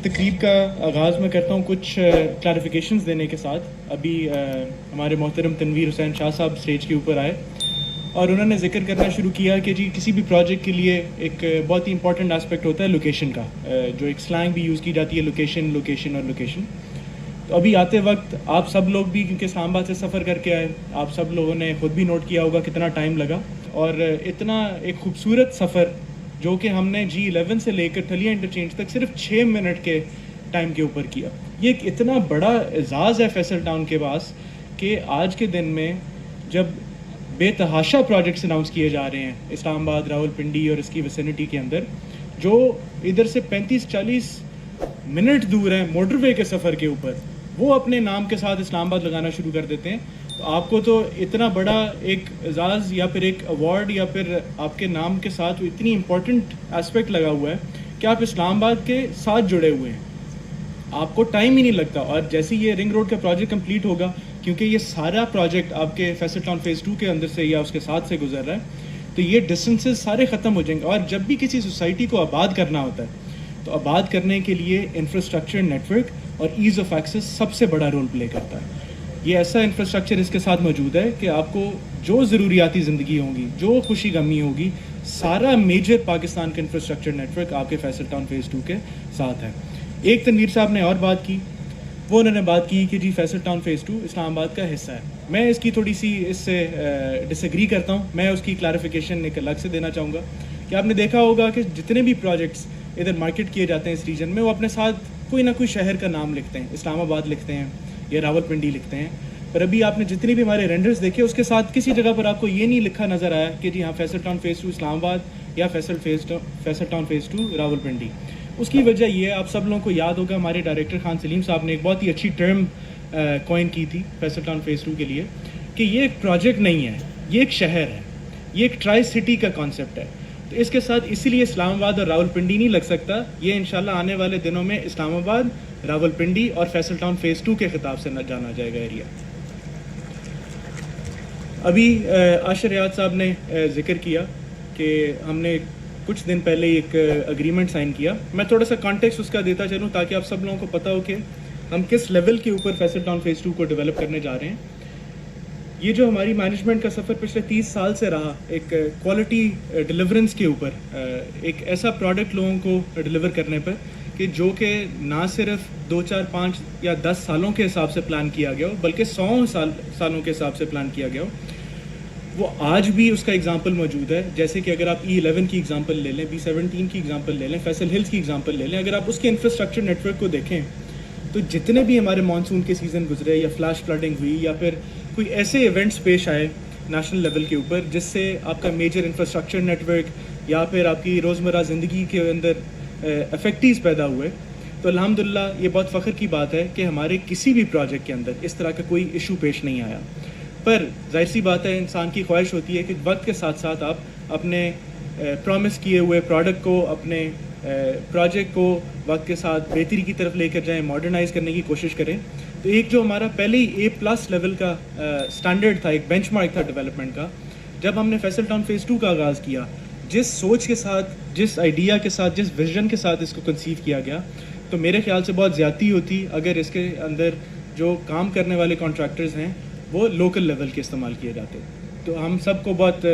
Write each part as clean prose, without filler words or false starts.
تقریب کا آغاز میں کرتا ہوں کچھ کلیریفیکیشنز دینے کے ساتھ. ابھی ہمارے محترم تنویر حسین شاہ صاحب اسٹیج کے اوپر آئے اور انہوں نے ذکر کرنا شروع کیا کہ جی کسی بھی پروجیکٹ کے لیے ایک بہت ہی امپورٹنٹ اسپیکٹ ہوتا ہے لوکیشن کا, جو ایک سلینگ بھی یوز کی جاتی ہے لوکیشن لوکیشن اور لوکیشن. تو ابھی آتے وقت آپ سب لوگ بھی کیونکہ اسلام آباد سے سفر کر کے آئے, آپ سب لوگوں نے خود بھی نوٹ کیا ہوگا کتنا ٹائم لگا اور اتنا ایک خوبصورت سفر جو کہ ہم نے G11 سے لے کر تھلیا انٹرچینج تک صرف 6 منٹ کے ٹائم کے اوپر کیا. یہ ایک اتنا بڑا اعزاز ہے فیصل ٹاؤن کے پاس کہ آج کے دن میں جب بے تحاشا پروجیکٹس اناؤنس کیے جا رہے ہیں اسلام آباد, راول پنڈی اور اس کی ویسینٹی کے اندر, جو ادھر سے 35-40 منٹ دور ہیں موٹر وے کے سفر کے اوپر, وہ اپنے نام کے ساتھ اسلام آباد لگانا شروع کر دیتے ہیں. تو آپ کو تو اتنا بڑا ایک اعزاز یا پھر ایک ایوارڈ یا پھر آپ کے نام کے ساتھ اتنی امپورٹنٹ اسپیکٹ لگا ہوا ہے کہ آپ اسلام آباد کے ساتھ جڑے ہوئے ہیں, آپ کو ٹائم ہی نہیں لگتا. اور جیسے یہ رنگ روڈ کا پروجیکٹ کمپلیٹ ہوگا, کیونکہ یہ سارا پروجیکٹ آپ کے فیصل ٹاؤن فیز 2 کے اندر سے یا اس کے ساتھ سے گزر رہا ہے, تو یہ ڈسٹینسز سارے ختم ہو جائیں گے. اور جب بھی کسی سوسائٹی کو آباد کرنا ہوتا ہے تو آباد کرنے کے لیے انفراسٹرکچر, نیٹ ورک اور ایز آف ایکسیس سب سے بڑا رول پلے کرتا ہے. یہ ایسا انفراسٹرکچر اس کے ساتھ موجود ہے کہ آپ کو جو ضروریاتی زندگی ہوں گی, جو خوشی غمی ہوگی, سارا میجر پاکستان کا انفراسٹرکچر نیٹ ورک آپ کے فیصل ٹاؤن فیز 2 کے ساتھ ہے. ایک تنویر صاحب نے اور بات کی, وہ انہوں نے بات کی کہ جی فیصل ٹاؤن فیز 2 اسلام آباد کا حصہ ہے. میں اس کی تھوڑی سی اس سے ڈس ایگری کرتا ہوں. میں اس کی کلیریفیکیشن ایک الگ سے دینا چاہوں گا کہ آپ نے دیکھا ہوگا کہ جتنے بھی پروجیکٹس ادھر مارکیٹ کیے جاتے ہیں اس ریجن میں, وہ اپنے ساتھ کوئی نہ کوئی شہر کا نام لکھتے ہیں, اسلام آباد لکھتے ہیں یا راول پنڈی لکھتے ہیں. پر ابھی آپ نے جتنی بھی ہمارے رینڈرز دیکھے اس کے ساتھ کسی جگہ پر آپ کو یہ نہیں لکھا نظر آیا کہ جی ہاں فیصل ٹاؤن فیز 2 اسلام آباد یا فیصل ٹاؤن فیز 2 راول پنڈی. اس کی وجہ یہ ہے, آپ سب لوگوں کو یاد ہوگا ہمارے ڈائریکٹر خان سلیم صاحب نے ایک بہت ہی اچھی ٹرم کوائن کی تھی فیصل ٹاؤن فیز 2 کے لیے کہ یہ ایک پروجیکٹ نہیں ہے, یہ ایک شہر ہے, یہ ایک ٹرائی سٹی کا کانسیپٹ ہے. تو اس کے ساتھ اسی لیے اسلام آباد اور راول پنڈی نہیں لگ سکتا. یہ انشاءاللہ آنے والے دنوں میں اسلام آباد, راول پنڈی اور فیصل ٹاؤن فیز 2 کے خطاب سے نہ جانا جائے گا ایریا. ابھی عاشر ریاض صاحب نے ذکر کیا کہ ہم نے کچھ دن پہلے ایک اگریمنٹ سائن کیا. میں تھوڑا سا کانٹیکسٹ اس کا دیتا چلوں تاکہ آپ سب لوگوں کو پتہ ہو کہ ہم کس لیول کے اوپر فیصل ٹاؤن فیز 2 کو ڈیولپ کرنے جا رہے ہیں. یہ جو ہماری مینجمنٹ کا سفر پچھلے 30 سال سے رہا, ایک کوالٹی ڈیلیورنس کے اوپر, ایک ایسا پروڈکٹ لوگوں کو ڈیلیور کرنے پر کہ جو کہ نہ صرف 2, 4, 5 یا 10 سالوں کے حساب سے پلان کیا گیا ہو بلکہ 100 سالوں کے حساب سے پلان کیا گیا ہو, وہ آج بھی اس کا ایگزامپل موجود ہے. جیسے کہ اگر آپ E11 کی ایگزامپل لے لیں, B17 کی ایگزامپل لے لیں, فیصل ہلز کی ایگزامپل لے لیں, اگر آپ اس کے انفراسٹرکچر نیٹ ورک کو دیکھیں تو جتنے بھی ہمارے مانسون کے سیزن گزرے یا فلیش فلڈنگ ہوئی یا پھر کوئی ایسے ایونٹس پیش آئے نیشنل لیول کے اوپر جس سے آپ کا میجر انفراسٹرکچر نیٹ ورک یا پھر آپ کی روزمرہ زندگی کے اندر افیکٹیز پیدا ہوئے, تو الحمدللہ یہ بہت فخر کی بات ہے کہ ہمارے کسی بھی پروجیکٹ کے اندر اس طرح کا کوئی ایشو پیش نہیں آیا. پر ظاہر سی بات ہے, انسان کی خواہش ہوتی ہے کہ وقت کے ساتھ ساتھ آپ اپنے پرومس کیے ہوئے پروڈکٹ کو, اپنے پروجیکٹ کو وقت کے ساتھ بہتری کی طرف لے کر جائیں, ماڈرنائز کرنے کی کوشش کریں. تو ایک جو ہمارا پہلے ہی A+ لیول کا سٹینڈرڈ تھا, ایک بینچ مارک تھا ڈیولپمنٹ کا, جب ہم نے فیصل ٹاؤن فیز 2 کا آغاز کیا, جس سوچ کے ساتھ, جس آئیڈیا کے ساتھ, جس ویژن کے ساتھ اس کو کنسیو کیا گیا, تو میرے خیال سے بہت زیادتی ہوتی اگر اس کے اندر جو کام کرنے والے کانٹریکٹرز ہیں وہ لوکل لیول کے استعمال کیے جاتے. تو ہم سب کو بہت,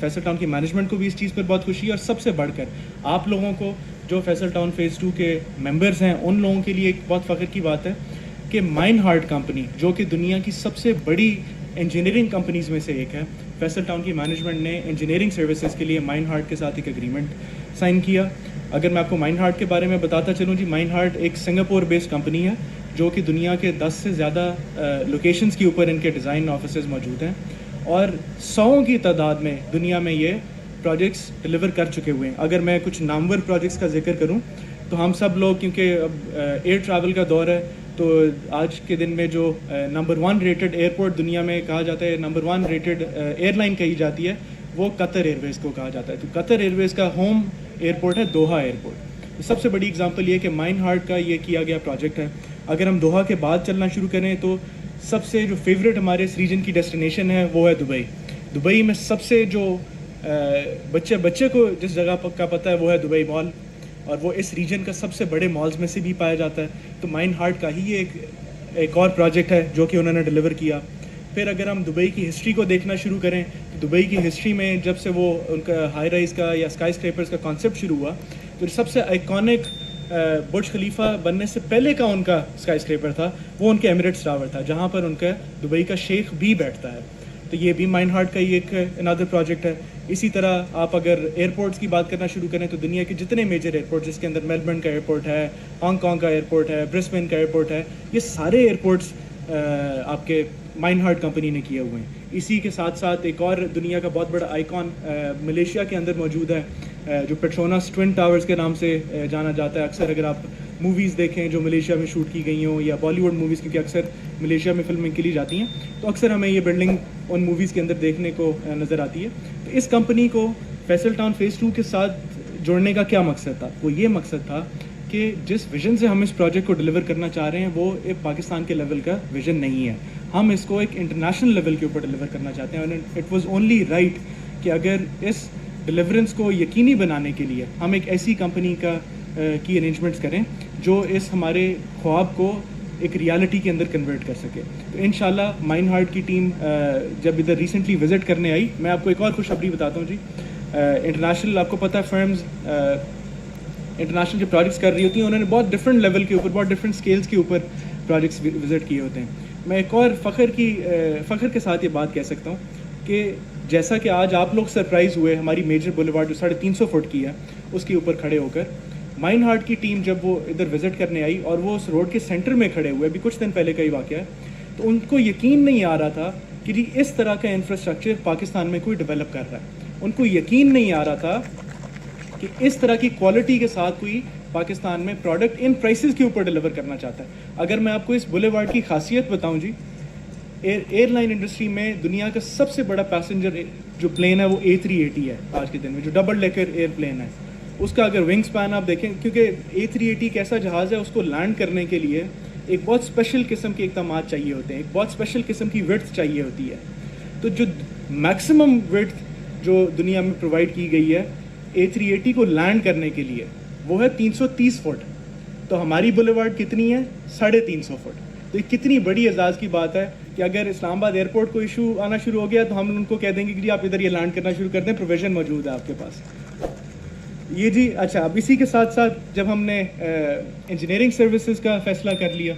فیصل ٹاؤن کی مینجمنٹ کو بھی اس چیز پر بہت خوشی ہے, اور سب سے بڑھ کر آپ لوگوں کو جو فیصل ٹاؤن فیز 2 کے ممبرز ہیں ان لوگوں کے لیے ایک بہت فخر کی بات ہے کہ مائن ہارٹ کمپنی, جو کہ دنیا کی سب سے بڑی انجینئرنگ کمپنیز میں سے ایک ہے, فیصل ٹاؤن کی مینجمنٹ نے انجینئرنگ سروسز کے لیے مائن ہارٹ کے ساتھ ایک اگریمنٹ سائن کیا. اگر میں آپ کو مائن ہارٹ کے بارے میں بتاتا چلوں جی, مائن ہارٹ ایک سنگاپور بیسڈ کمپنی ہے جو کہ دنیا کے 10 سے زیادہ لوکیشنز کے اوپر ان کے ڈیزائن آفیسز موجود ہیں, اور 100 کی تعداد میں دنیا میں یہ پروجیکٹس ڈیلیور کر چکے ہوئے ہیں. اگر میں کچھ نامور پروجیکٹس کا ذکر کروں تو ہم سب لوگ, کیونکہ اب ایئر ٹریول کا دور ہے, تو آج کے دن میں جو نمبر 1 ریٹڈ ایئرپورٹ دنیا میں کہا جاتا ہے, نمبر 1 ریٹڈ ایئر لائن کہی جاتی ہے, وہ قطر ایئر ویز کو کہا جاتا ہے. تو قطر ایئر ویز کا ہوم ایئرپورٹ ہے دوحہ ایئرپورٹ. سب سے بڑی اگزامپل یہ کہ مائن ہارٹ کا یہ کیا گیا پروجیکٹ ہے. اگر ہم دوحہ کے بعد چلنا شروع کریں تو سب سے جو فیوریٹ ہمارے اس ریجن کی ڈیسٹینیشن ہے وہ ہے دبئی. دبئی میں سب سے جو بچے کو جس جگہ کا پتہ ہے وہ ہے دبئی مال. اور وہ اس ریجن کا سب سے بڑے مالز میں سے بھی پایا جاتا ہے. تو مائن ہارٹ کا ہی یہ ایک اور پروجیکٹ ہے جو کہ انہوں نے ڈیلیور کیا. پھر اگر ہم دبئی کی ہسٹری کو دیکھنا شروع کریں تو دبئی کی ہسٹری میں جب سے وہ ان کا ہائی رائز کا یا اسکائی اسکریپرز کا کانسیپٹ شروع ہوا تو سب سے آئیکانک برج خلیفہ بننے سے پہلے کا ان کا اسکائی اسکریپر تھا وہ ان کے ایمریٹس ٹاور تھا جہاں پر ان کا دبئی کا شیخ بھی بیٹھتا ہے. تو یہ بھی مائن ہارٹ کا ہی ایک انادر پروجیکٹ ہے. اسی طرح آپ اگر ایئرپورٹس کی بات کرنا شروع کریں تو دنیا کے جتنے میجر ایئرپورٹ جس کے اندر میلبرن کا ایئرپورٹ ہے, ہانگ کانگ کا ایئرپورٹ ہے, برسبین کا ایئرپورٹ ہے, یہ سارے ایئرپورٹس آپ کے مائن ہارٹ کمپنی نے کیے ہوئے ہیں. اسی کے ساتھ ساتھ ایک اور دنیا کا بہت بڑا آئیکن ملیشیا کے اندر موجود ہے جو پیٹروناس ٹوئن ٹاورز کے نام سے جانا جاتا ہے. اکثر اگر آپ موویز دیکھیں جو ملیشیا میں شوٹ کی گئی ہوں یا بالی ووڈ موویز کیونکہ اکثر ملیشیا میں فلمیں کے لیے جاتی ہیں تو اکثر ہمیں یہ بلڈنگ ان موویز کے اندر دیکھنے کو نظر آتی ہے. تو اس کمپنی کو فیصل ٹاؤن فیز 2 کے ساتھ جوڑنے کا کیا مقصد تھا؟ وہ یہ مقصد تھا کہ جس ویژن سے ہم اس پروجیکٹ کو ڈیلیور کرنا چاہ رہے ہیں وہ ایک پاکستان کے لیول کا ویژن نہیں ہے. ہم اس کو ایک انٹرنیشنل لیول کے اوپر ڈیلیور کرنا چاہتے ہیں. اور اٹ واز اونلی رائٹ کہ اگر اس ڈیلیورنس کو یقینی بنانے کے لیے ہم ایک ایسی کمپنی کی ارینجمنٹس کریں جو اس ہمارے خواب کو ایک ریالٹی کے اندر کنورٹ کر سکے. تو انشاءاللہ مائن ہارٹ کی ٹیم جب ادھر ریسنٹلی وزٹ کرنے آئی, میں آپ کو ایک اور خوشخبری بتاتا ہوں جی. انٹرنیشنل آپ کو پتہ ہے فرمز انٹرنیشنل جو پروجیکٹس کر رہی ہوتی ہیں انہوں نے بہت ڈفرینٹ لیول کے اوپر بہت ڈفرینٹ اسکیلس کے اوپر پروجیکٹس وزٹ کیے ہوتے ہیں. میں ایک اور فخر کے ساتھ یہ بات کہہ سکتا ہوں کہ جیسا کہ آج آپ لوگ سرپرائز ہوئے ہماری میجر بولیوارڈ جو 350 فٹ کی ہے اس کے اوپر کھڑے ہو کر, مائن ہارٹ کی ٹیم جب وہ ادھر وزٹ کرنے آئی اور وہ اس روڈ کے سینٹر میں کھڑے ہوئے, ابھی کچھ دن پہلے کا ہی واقعہ ہے, تو ان کو یقین نہیں آ رہا تھا کہ جی اس طرح کا انفراسٹرکچر پاکستان میں کوئی ڈیولپ کر رہا ہے. ان کو یقین نہیں آ رہا تھا کہ اس طرح کی کوالٹی کے ساتھ کوئی پاکستان میں پروڈکٹ ان پرائسز کے اوپر ڈیلیور کرنا چاہتا ہے. اگر میں آپ کو اس بولیوارڈ کی خاصیت بتاؤں جی, ایئر لائن انڈسٹری میں دنیا کا سب سے بڑا پیسنجر جو پلین ہے وہ A380 ہے آج کے دن میں, جو ڈبل ڈیکر ایئر پلین ہے. اس کا اگر ونگ سپین آپ دیکھیں, کیونکہ A380 ایک ایسا جہاز ہے اس کو لینڈ کرنے کے لیے ایک بہت اسپیشل قسم کے اقدامات چاہیے ہوتے ہیں, ایک بہت اسپیشل قسم کی وڈتھ چاہیے ہوتی ہے. تو جو میکسیمم وڈتھ جو دنیا میں پرووائڈ کی گئی ہے A380 کو لینڈ کرنے کے لیے وہ ہے 330 فٹ. تو ہماری بولیوارڈ کتنی ہے؟ 350 فٹ. تو یہ کتنی بڑی اعزاز کی بات ہے کہ اگر اسلام آباد ایئرپورٹ کو ایشو آنا شروع ہو گیا تو ہم ان کو کہہ دیں گے کہ جی آپ ادھر یہ لینڈ کرنا شروع کر دیں, پروویژن موجود ہے آپ کے پاس. یہ جی اچھا, اب اسی کے ساتھ ساتھ جب ہم نے انجینئرنگ سروسز کا فیصلہ کر لیا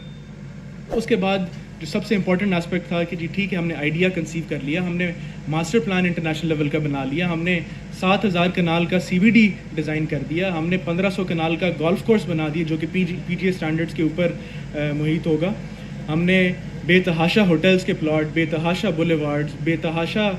اس کے بعد جو سب سے امپورٹنٹ اسپیکٹ تھا کہ جی ٹھیک ہے ہم نے آئیڈیا کنسیو کر لیا, ہم نے ماسٹر پلان انٹرنیشنل لیول کا بنا لیا, ہم نے 7000 کنال کا CBD ڈیزائن کر دیا, ہم نے 1500 کنال کا گولف کورس بنا دیا جو کہ PGA اسٹینڈرڈس کے اوپر محیط ہوگا. ہم نے بے تحاشا ہوٹلز کے پلاٹ, بے تحاشا بولیوارڈز, بے تحاشا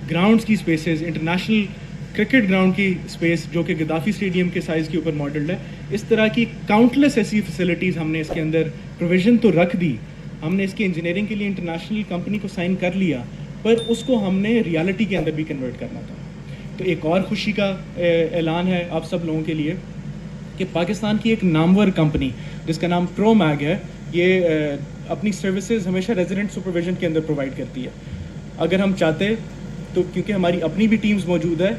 گراؤنڈز کی اسپیسز, انٹرنیشنل کرکٹ گراؤنڈ کی اسپیس جو کہ گدافی اسٹیڈیم کے سائز کے اوپر ماڈلڈ ہے, اس طرح کی کاؤنٹلیس ایسی فیسلٹیز ہم نے اس کے اندر پروویژن تو رکھ دی. ہم نے اس کی انجینئرنگ کے لیے انٹرنیشنل کمپنی کو سائن کر لیا, پر اس کو ہم نے ریالٹی کے اندر بھی کنورٹ کرنا تھا. تو ایک اور خوشی کا اعلان ہے آپ سب لوگوں کے لیے کہ پاکستان کی ایک نامور کمپنی جس کا نام پرو میگ ہے, یہ اپنی سروسز ہمیشہ ریزیڈنٹ سپرویژن کے اندر پرووائڈ کرتی ہے. اگر ہم چاہتے تو کیونکہ ہماری اپنی بھی ٹیمز موجود ہے,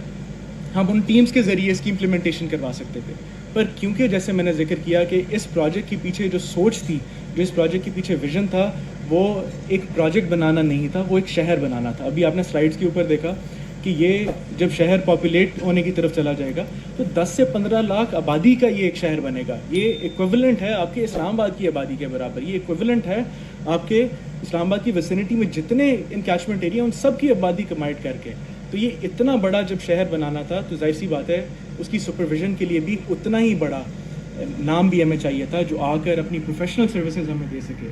ہم ان ٹیمز کے ذریعے اس کی امپلیمنٹیشن کروا سکتے تھے, پر کیونکہ جیسے میں نے ذکر کیا کہ اس پروجیکٹ کے پیچھے جو سوچ تھی, جو اس پروجیکٹ کے پیچھے ویژن تھا, وہ ایک پروجیکٹ بنانا نہیں تھا, وہ ایک شہر بنانا تھا. ابھی آپ نے سلائڈز کے اوپر دیکھا کہ یہ جب شہر پاپولیٹ ہونے کی طرف چلا جائے گا تو 10 سے 15 لاکھ آبادی کا یہ ایک شہر بنے گا. یہ ایکویولنٹ ہے آپ کے اسلام آباد کی آبادی کے برابر, یہ ایکویولنٹ ہے آپ کے اسلام آباد کی ویسینٹی میں جتنے انکیچمنٹ ایریا ان سب کی آبادی کمائٹ کر کے. تو یہ اتنا بڑا جب شہر بنانا تھا تو ظاہر سی بات ہے اس کی سپرویژن کے لیے بھی اتنا ہی بڑا نام بھی ہمیں چاہیے تھا جو آ کر اپنی پروفیشنل سروسز ہمیں دے سکے.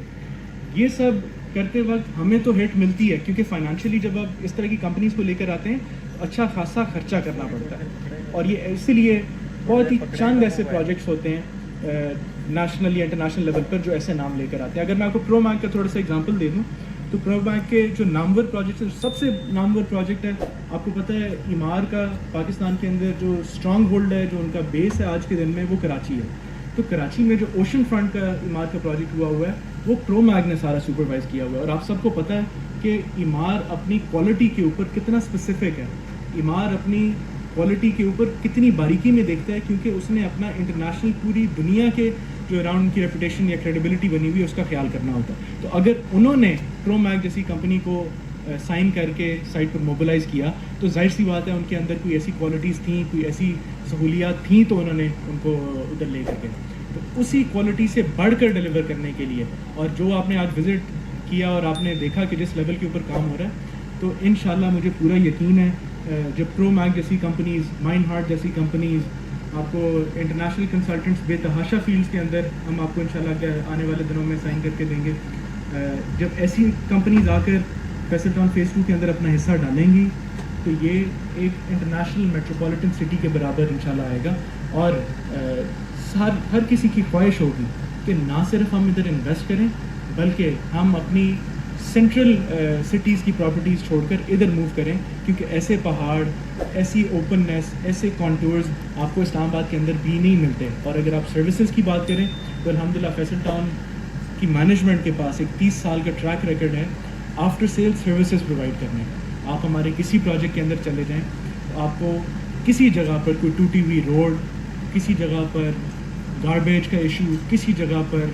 یہ سب کرتے وقت ہمیں تو ہٹ ملتی ہے کیونکہ فائنینشلی جب آپ اس طرح کی کمپنیز کو لے کر آتے ہیں اچھا خاصا خرچہ کرنا پڑتا ہے, اور یہ اسی لیے بہت ہی چند ایسے پروجیکٹس ہوتے ہیں نیشنل یا انٹرنیشنل لیول پر جو ایسے نام لے کر آتے ہیں. اگر میں آپ کو پرو میگ کا تھوڑا سا اگزامپل دے دوں تو پرو میگ کے جو نامور پروجیکٹس ہیں, سب سے نامور پروجیکٹ ہے آپ کو پتہ ہے ایمار کا پاکستان کے اندر جو اسٹرانگ ہولڈ ہے, جو ان کا بیس ہے آج کے دن میں, وہ کراچی ہے. تو کراچی میں جو اوشن فرنٹ کا ایمار کا پروجیکٹ ہوا ہے وہ پرو میگ نے سارا سپروائز کیا ہوا ہے. اور آپ سب کو پتہ ہے کہ ایمار اپنی کوالٹی کے اوپر کتنا اسپیسیفک ہے. ایمار اپنی کوالٹی کے اوپر کتنی باریکی میں دیکھتا ہے, کیونکہ اس نے اپنا انٹرنیشنل پوری دنیا کے جو اراؤنڈ ان کی ریپوٹیشن یا کریڈیبلٹی بنی ہوئی ہے اس کا خیال کرنا ہوتا ہے. تو اگر انہوں نے پرو میک جیسی کمپنی کو سائن کر کے سائٹ پر موبلائز کیا تو ظاہر سی بات ہے ان کے اندر کوئی ایسی کوالٹیز تھیں, کوئی ایسی سہولیات تھیں تو انہوں نے ان کو ادھر لے کر کے, تو اسی کوالٹی سے بڑھ کر ڈیلیور کرنے کے لیے, اور جو آپ نے آج وزٹ کیا اور آپ نے دیکھا کہ جس لیول کے اوپر کام ہو رہا ہے, تو انشاءاللہ مجھے پورا یقین ہے جب پرو میک جیسی کمپنیز, مائنڈ ہارٹ جیسی کمپنیز, آپ کو انٹرنیشنل کنسلٹنٹس بے تحاشا فیلڈس کے اندر ہم آپ کو انشاءاللہ آنے والے دنوں میں سائن کر کے دیں گے, جب ایسی کمپنیز آ کر فیصل ٹاؤن فیس 2 کے اندر اپنا حصہ ڈالیں گی تو یہ ایک انٹرنیشنل میٹروپولیٹن سٹی کے برابر انشاءاللہ آئے گا. اور ہر کسی کی خواہش ہوگی کہ نہ صرف ہم ادھر انویسٹ کریں بلکہ ہم اپنی سینٹرل سٹیز کی پراپرٹیز چھوڑ کر ادھر موو کریں, کیونکہ ایسے پہاڑ, ایسی اوپننیس, ایسے کانٹورز آپ کو اسلام آباد کے اندر بھی نہیں ملتے. اور اگر آپ سروسز کی بات کریں تو الحمدللہ فیصل ٹاؤن کی مینجمنٹ کے پاس ایک 30 سال کا ٹریک ریکرڈ ہے آفٹر سیل سروسز پرووائڈ کرنے. آپ ہمارے کسی پروجیکٹ کے اندر چلے جائیں تو آپ کو کسی جگہ پر کوئی ٹوٹی ہوئی روڈ, کسی جگہ پر گاربیج کا ایشو, کسی جگہ پر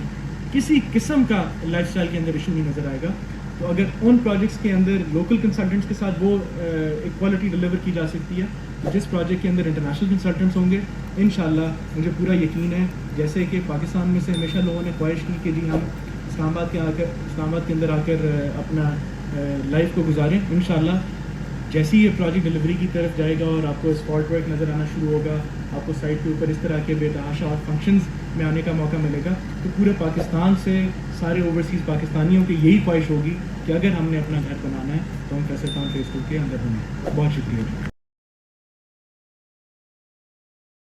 کسی قسم کا لائف اسٹائل کے اندر ایشو نہیں نظر آئے گا. تو اگر ان پروجیکٹس کے اندر لوکل کنسلٹنٹس کے ساتھ وہ ایکوالٹی ڈیلیور کی جا سکتی ہے, تو جس پروجیکٹ کے اندر انٹرنیشنل کنسلٹنٹس ہوں گے انشاءاللہ مجھے پورا یقین ہے, جیسے کہ پاکستان میں سے ہمیشہ لوگوں نے خواہش کی کہ جی ہم اسلام آباد کے اندر آ کر اپنا لائف کو گزاریں, انشاءاللہ جیسی یہ پروجیکٹ ڈلیوری کی طرف جائے گا اور آپ کو اسپاٹ ورک نظر آنا شروع ہوگا, آپ کو سائٹ کے اوپر اس طرح کے بے تحاشا اور فنکشنز میں آنے کا موقع ملے گا, تو پورے پاکستان سے سارے اوورسیز پاکستانیوں کی یہی خواہش ہوگی کہ اگر ہم نے اپنا گھر بنانا ہے تو ہم فیصل ٹاؤن فیس 2 کے اندر بنائیں. بہت شکریہ.